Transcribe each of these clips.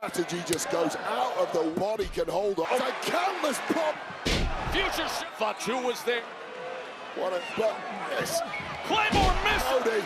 Strategy just goes out of the body, can hold on. It's a countless pop. Future Fatu was there. What a but yes. Claymore missed. Cody.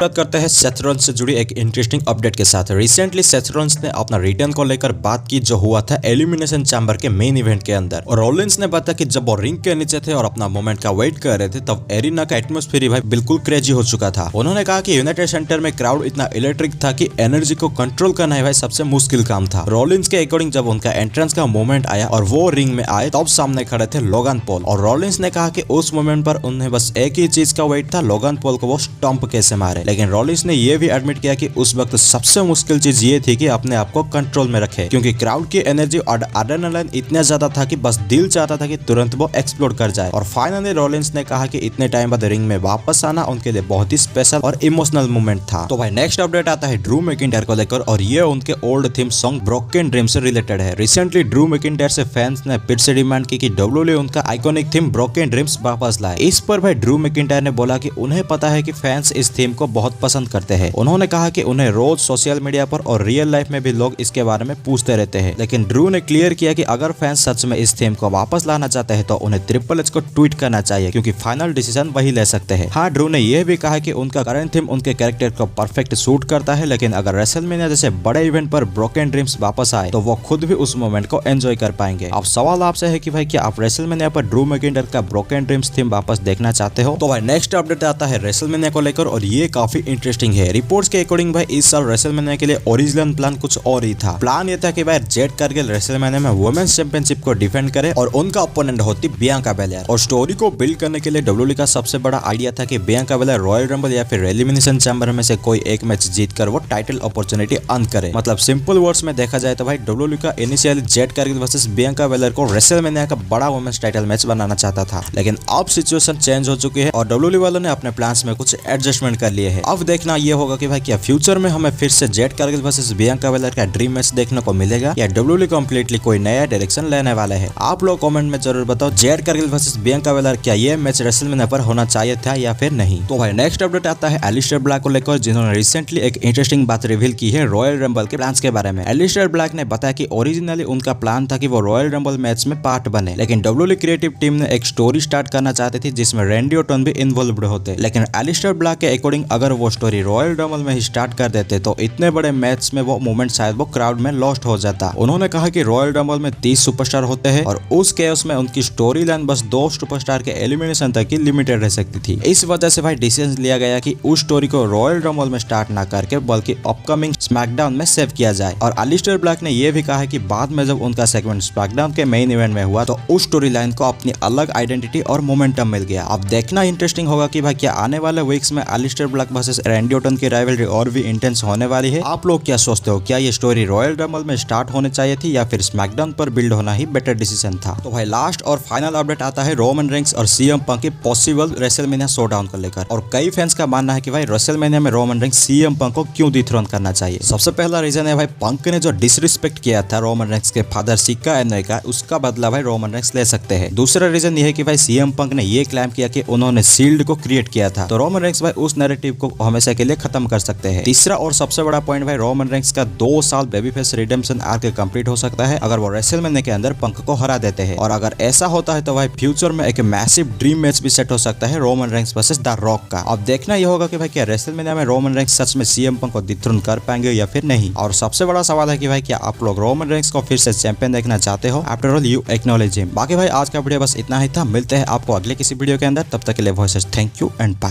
बात करते हैं Seth Rollins से जुड़ी एक interesting update के साथ। Recently Seth Rollins ने अपना रिटर्न को लेकर बात की जो हुआ था एलिमिनेशन चैम्बर के मेन इवेंट के अंदर। और रॉलिन्स ने बताया कि जब वो रिंग के नीचे थे और अपना मोमेंट का वेट कर रहे थे तब एरिना का एटमॉस्फेयर भाई बिल्कुल क्रेजी हो चुका था। उन्होंने कहा कि यूनाइटेड सेंटर में क्राउड इतना इलेक्ट्रिक था कि एनर्जी को कंट्रोल करना है भाई सबसे मुश्किल काम था। रॉलिन्स के अकॉर्डिंग जब उनका एंट्रेंस का मोमेंट आया और वो रिंग में आए तब सामने खड़े थे लोगन पॉल। और रॉलिन्स ने कहा कि उस मोमेंट पर उन्हें बस एक ही चीज का वेट था, लोगन पॉल को वो स्टंप कैसे मारे। लेकिन रॉलिन्स ने यह भी एडमिट किया कि उस वक्त सबसे मुश्किल चीज ये थी कि अपने आप को कंट्रोल में रखे, क्योंकि क्राउड की एनर्जी और एड्रेनालाइन इतना ज्यादा था कि बस दिल चाहता था कि तुरंत वो एक्सप्लोड कर जाए। और फाइनली रॉलिन्स ने कहा कि इतने टाइम बाद रिंग में वापस आना उनके लिए बहुत ही स्पेशल और इमोशनल मोमेंट था। तो भाई नेक्स्ट अपडेट आता है ड्रू मैकिंटायर को लेकर और ये उनके old theme song broken dream से रिलेटेड है। रिसेंटली ड्रू मैकिंटायर से फैंस ने फिर से डिमांड की कि डब्ल्यूडब्ल्यूई उनका आइकॉनिक थीम ब्रोकन ड्रीम्स वापस लाए। इस पर भाई ड्रू मैकिंटायर ने बोला कि उन्हें पता है कि फैंस इस थीम को बहुत पसंद करते हैं। उन्होंने कहा कि उन्हें रोज सोशल मीडिया पर और रियल लाइफ में भी लोग इसके बारे में पूछते रहते हैं। लेकिन ड्रू ने क्लियर किया कि अगर फैंस सच में इस थीम को वापस लाना चाहते हैं तो उन्हें ट्रिपल एच को ट्वीट करना चाहिए, क्योंकि फाइनल डिसीजन वही ले सकते हैं। हाँ, ड्रू ने यह भी कहा कि उनका करंट थीम उनके कैरेक्टर को परफेक्ट सूट करता है, लेकिन अगर रेसलमेनिया जैसे बड़े इवेंट पर ब्रोकन ड्रीम्स वापस आए तो वो खुद भी उस मोमेंट को एंजॉय कर पाएंगे। अब सवाल आपसे है कि भाई क्या आप रेसलमेनिया पर ड्रू मैकिंटायर का ब्रोकन ड्रीम्स थीम वापस देखना चाहते हो? तो भाई नेक्स्ट अपडेट आता है रेसलमेनिया को लेकर और ये काफी इंटरेस्टिंग है। रिपोर्ट्स के अकॉर्डिंग भाई इस साल रेसलमेनिया के लिए ओरिजिनल प्लान कुछ और ही था। प्लान ये था कि भाई जेड कारगिल रेसलमेनिया में वुमेन्स चैंपियनशिप को डिफेंड करे और उनका ओपोनेंट होती बियांका बेलेयर। और स्टोरी को बिल्ड करने के लिए डब्ल्यूडब्ल्यूई का सबसे बड़ा आइडिया था कि बियांका बेलेयर रॉयल रंबल या फिर एलिमिनेशन चैम्बर में से कोई एक मैच जीतकर वो टाइटल अपॉर्चुनिटी अर्न करे। मतलब सिंपल वर्ड्स में देखा जाए तो भाई डब्ल्यूडब्ल्यूई का initially Jade Cargill versus Bianca Belair को रेसलमेनिया का बड़ा वुमेन्स टाइटल मैच बनाना चाहता था, लेकिन अब सिचुएशन चेंज हो चुकी है और डब्ल्यूडब्ल्यूई वालों ने अपने प्लान्स में कुछ एडजस्टमेंट कर लिए हैं। अब देखना ये होगा कि भाई क्या फ्यूचर में हमें फिर से Jade Cargill versus Bianca Belair का ड्रीम मैच देखने को मिलेगा या डब्ल्यूडब्ल्यूई कंप्लीटली कोई नया डायरेक्शन लेने वाले हैं। आप लोग कमेंट में जरूर बताओ Jade Cargill versus Bianca Belair क्या ये मैच रेसलमेनिया पर होना चाहिए था या फिर नहीं। तो भाई नेक्स्ट अपडेट आता है एलिस्टर ब्लैक को लेकर, जिन्होंने रिसेंटली एक इंटरेस्टिंग बात रिवील की है रॉयल रंबल के प्लान्स के बारे में। एलिस्टर ब्लैक ने बताया कि ओरिजिनली उनका प्लान था कि वो रॉयल रंबल मैच में पार्ट बने, लेकिन डब्ल्यूडब्ल्यूई क्रिएटिव टीम ने एक स्टोरी स्टार्ट करना चाहती थी जिसमें रैंडी ऑर्टन भी इन्वॉल्वड होते। लेकिन एलिस्टर ब्लैक के अकॉर्डिंग अगर वो स्टोरी रॉयल रंबल में ही स्टार्ट कर देते तो इतने बड़े मैच में वो मोमेंट शायद वो क्राउड में लॉस्ट हो जाता। उन्होंने कहा कि रॉयल रंबल में 30 सुपरस्टार होते हैं और उस केओस में उनकी स्टोरी लाइन बस 2 सुपरस्टार के एलिमिनेशन तक ही लिमिटेड रह सकती थी। इस वजह से भाई डिसीजन लिया गया कि उस स्टोरी को रॉयल रंबल में स्टार्ट ना करके बल्कि अपकमिंग स्मैकडाउन में सेव किया जाए। और एलिस्टर ब्लैक ने यह भी कहा कि बाद में जब उनका सेगमेंट स्मैकडाउन के मेन इवेंट में हुआ तो उस स्टोरी लाइन को अपनी अलग आइडेंटिटी और मोमेंटम मिल गया। अब देखना इंटरेस्टिंग होगा कि भाई क्या आने वाले वीक्स में Alistair Black versus Randy Orton की राइवलरी और भी इंटेंस होने वाली है। आप लोग क्या सोचते हो, क्या ये स्टोरी रॉयल रंबल में स्टार्ट होनी चाहिए थी या फिर स्मैकडाउन पर बिल्ड होना ही बेटर डिसीजन था? तो भाई लास्ट और फाइनल अपडेट आता है रोमन रेंस और सीएम पंक के पॉसिबल रेसलमेनिया शोडाउन को लेकर। और कई फैंस का मानना है कि भाई रेसलमेनिया में रोमन रेंस सीएम पंक को क्यों डिथ्रोन करना चाहिए। सबसे पहला रीजन है भाई पंक ने जो डिसरिस्पेक्ट किया था रोमन रेंस के फादर सिक्का एनोय का, उसका बदला भाई रोमन रेंस ले सकते हैं। दूसरा रीजन ये है कि भाई सीएम पंक ने ये क्लेम किया कि उन्होंने शील्ड को क्रिएट किया था, तो रोमन रेंस भाई उस नैरेटिव को हमेशा के लिए खत्म कर सकते हैं। तीसरा और सबसे बड़ा पॉइंट भाई रोमन रेंस का 2 साल baby face redemption arc complete हो सकता है अगर वो रेसलमेनिया के अंदर पंक को हरा देते हैं। और अगर ऐसा होता है तो भाई फ्यूचर में एक मैसिव ड्रीम मैच भी सेट हो सकता है Roman Reigns versus the rock का। अब देखना ये होगा कि भाई क्या रेसलमेनिया में रोमन रेंस सच में सीएम पंक को डिथ्रोन कर पाएंगे या फिर नहीं। और सबसे बड़ा सवाल है कि भाई क्या आप लोग रोमन रेंस को फिर से चैंपियन देखना चाहते हो? After all you acknowledge him. बाकी भाई आज का वीडियो बस इतना ही था, मिलते हैं आपको अगले किसी वीडियो के अंदर, तब तक के लिए voices thank you and bye.